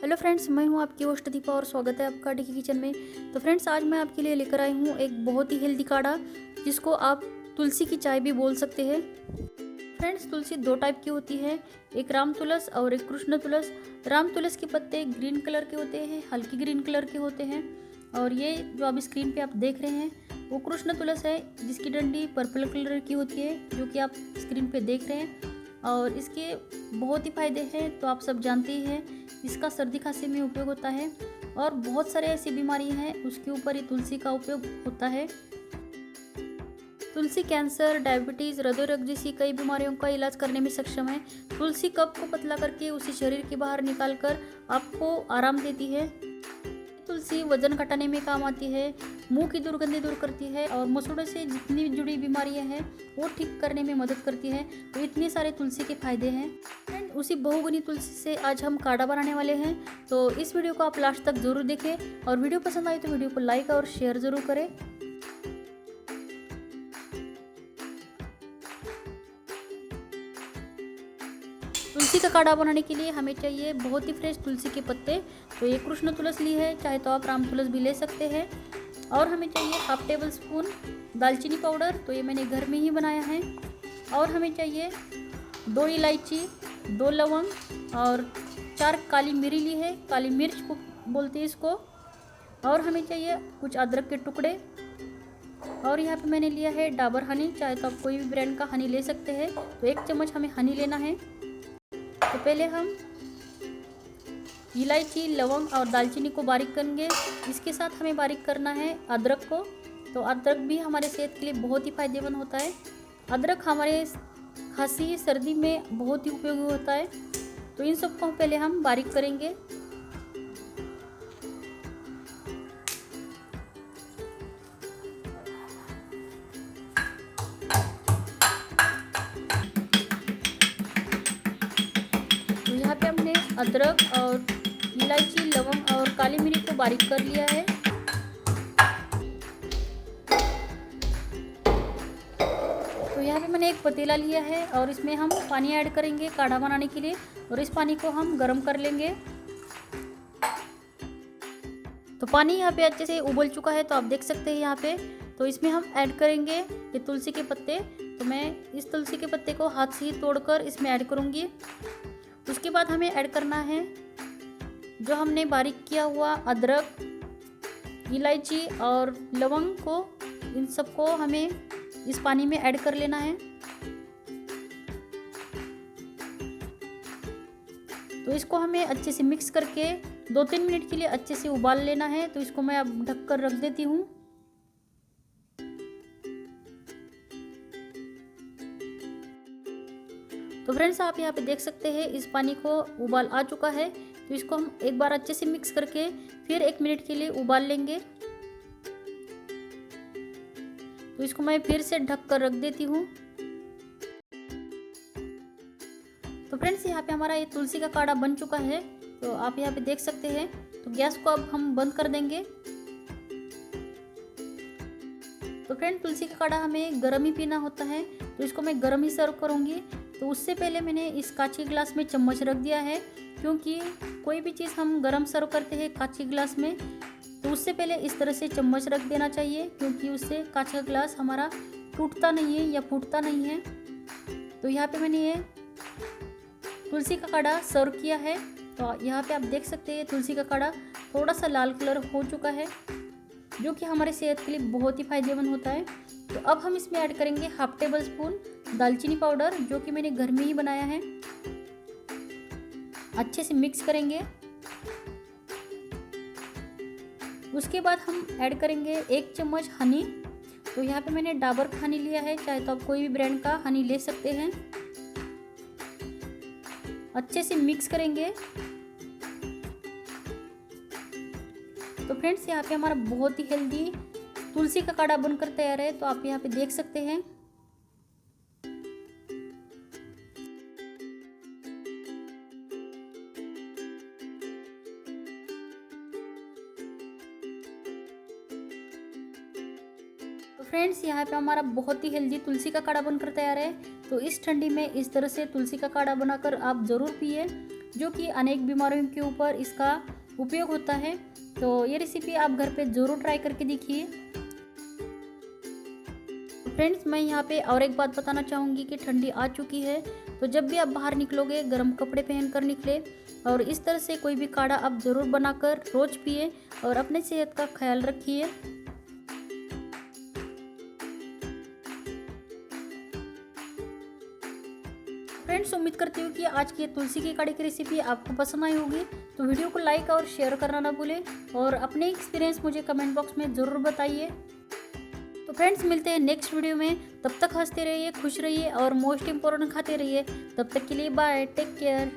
Hello friends, मैं हूं आपकी होस्ट दीपा और स्वागत है आपका डिकी किचन में। तो फ्रेंड्स, आज मैं आपके लिए लेकर आई हूं एक बहुत ही हेल्दी काढ़ा, जिसको आप तुलसी की चाय भी बोल सकते हैं। फ्रेंड्स, तुलसी दो टाइप की होती है, एक राम तुलस और एक कृष्ण तुलस। राम तुलस के पत्ते ग्रीन कलर के होते हैं, हल्की ग्रीन कलर के होते हैं। और ये जो अभी स्क्रीन पे आप देख रहे हैं वो कृष्ण तुलस है, जिसकी डंडी पर्पल कलर की होती है, जो कि आप स्क्रीन पे देख रहे हैं। और इसके बहुत ही फायदे हैं तो आप सब जानते ही हैं। इसका सर्दी खांसी में उपयोग होता है और बहुत सारे ऐसी बीमारी हैं उसके ऊपर ये तुलसी का उपयोग होता है। तुलसी कैंसर, डायबिटीज़, हृदय रोग जैसी कई बीमारियों का इलाज करने में सक्षम है। तुलसी कफ को पतला करके उसे शरीर के बाहर निकालकर आपको आराम देती है। तुलसी वजन घटाने में काम आती है, मुंह की दुर्गंधी दूर करती है और मसूड़ों से जितनी जुड़ी बीमारियां हैं वो ठीक करने में मदद करती है। तो इतने सारे तुलसी के फायदे हैं। एंड उसी बहुगुनी तुलसी से आज हम काढ़ा बनाने वाले हैं। तो इस वीडियो को आप लास्ट तक जरूर देखें और वीडियो पसंद आई तो वीडियो को लाइक और शेयर जरूर करें। तुलसी का काढ़ा बनाने के लिए हमें चाहिए बहुत ही फ्रेश तुलसी के पत्ते। तो ये कृष्ण तुलस ली है, चाहे तो आप राम तुलस भी ले सकते हैं। और हमें चाहिए हाफ टेबल स्पून दालचीनी पाउडर, तो ये मैंने घर में ही बनाया है। और हमें चाहिए 2 इलायची, 2 लवंग और 4 काली मिरी ली है, काली मिर्च को बोलते हैं इसको। और हमें चाहिए कुछ अदरक के टुकड़े। और यहाँ पे मैंने लिया है डाबर हनी, चाहे तो आप कोई भी ब्रांड का हनी ले सकते हैं। तो 1 चम्मच हमें हनी लेना है। तो पहले हम इलायची, लवंग और दालचीनी को बारीक करेंगे। इसके साथ हमें बारीक करना है अदरक को। तो अदरक भी हमारे सेहत के लिए बहुत ही फायदेमंद होता है। अदरक हमारे खांसी सर्दी में बहुत ही उपयोगी होता है। तो इन सबको पहले हम बारीक करेंगे। तो यहाँ पे हमने अदरक और इलायची, लवंग और काली मिर्च को बारीक कर लिया है। तो यहाँ पे मैंने एक पतीला लिया है और इसमें हम पानी ऐड करेंगे काढ़ा बनाने के लिए। और इस पानी को हम गर्म कर लेंगे। तो पानी यहाँ पे अच्छे से उबल चुका है, तो आप देख सकते हैं यहाँ पे। तो इसमें हम ऐड करेंगे ये तुलसी के पत्ते। तो मैं इस तुलसी के पत्ते को हाथ से ही तोड़कर इसमें ऐड करूँगी। उसके बाद हमें ऐड करना है जो हमने बारीक किया हुआ अदरक, इलायची और लवंग को, इन सबको हमें इस पानी में ऐड कर लेना है। तो इसको हमें अच्छे से मिक्स करके 2-3 मिनट के लिए अच्छे से उबाल लेना है। तो इसको मैं अब ढक कर रख देती हूँ। तो फ्रेंड्स, आप यहाँ पे देख सकते हैं इस पानी को उबाल आ चुका है। तो इसको हम एक बार अच्छे से मिक्स करके फिर 1 मिनट के लिए उबाल लेंगे। तो इसको मैं फिर से ढक कर रख देती हूँ। तो फ्रेंड्स, यहाँ पे हमारा ये तुलसी का काढ़ा बन चुका है। तो आप यहाँ पे देख सकते हैं। तो गैस को अब हम बंद कर देंगे। तो फ्रेंड, तुलसी का काढ़ा हमें गर्म ही पीना होता है, तो इसको मैं गर्म ही सर्व करूँगी। तो उससे पहले मैंने इस कांच ग्लास में चम्मच रख दिया है, क्योंकि कोई भी चीज़ हम गर्म सर्व करते हैं कांच ग्लास में, तो उससे पहले इस तरह से चम्मच रख देना चाहिए, क्योंकि उससे कांच का ग्लास हमारा टूटता नहीं है या फूटता नहीं है। तो यहाँ पे मैंने ये तुलसी का काढ़ा सर्व किया है। तो यहाँ पे आप देख सकते हैं तुलसी का काढ़ा थोड़ा सा लाल कलर हो चुका है, जो कि हमारे सेहत के लिए बहुत ही फायदेमंद होता है। तो अब हम इसमें ऐड करेंगे हाफ टेबल स्पून दालचीनी पाउडर, जो कि मैंने घर में ही बनाया है। अच्छे से मिक्स करेंगे। उसके बाद हम ऐड करेंगे 1 चम्मच हनी। तो यहाँ पे मैंने डाबर का हनी लिया है, चाहे तो आप कोई भी ब्रांड का हनी ले सकते हैं। अच्छे से मिक्स करेंगे। तो फ्रेंड्स, यहाँ पे हमारा बहुत ही हेल्दी तुलसी का काढ़ा बनकर तैयार है। तो आप यहाँ पे देख सकते हैं। तो फ्रेंड्स, यहाँ पे हमारा बहुत ही हेल्दी तुलसी का काढ़ा बनकर तैयार है। तो इस ठंडी में इस तरह से तुलसी का काढ़ा बनाकर आप ज़रूर पिए। जो कि अनेक बीमारियों के ऊपर इसका उपयोग होता है। तो ये रेसिपी आप घर पे ज़रूर ट्राई करके देखिए। फ्रेंड्स, मैं यहाँ पे और एक बात बताना चाहूँगी कि ठंडी आ चुकी है, तो जब भी आप बाहर निकलोगे गर्म कपड़े पहन कर निकले और इस तरह से कोई भी काढ़ा आप ज़रूर बनाकर रोज़ पिए और अपने सेहत का ख्याल रखिए। फ्रेंड्स, उम्मीद करती हूँ कि आज की तुलसी की काढ़े की रेसिपी आपको पसंद आई होगी। तो वीडियो को लाइक और शेयर करना ना भूलें और अपने एक्सपीरियंस मुझे कमेंट बॉक्स में ज़रूर बताइए। तो फ्रेंड्स, मिलते हैं नेक्स्ट वीडियो में। तब तक हंसते रहिए, खुश रहिए और मोस्ट इम्पोर्टेंट खाते रहिए। तब तक के लिए बाय, टेक केयर।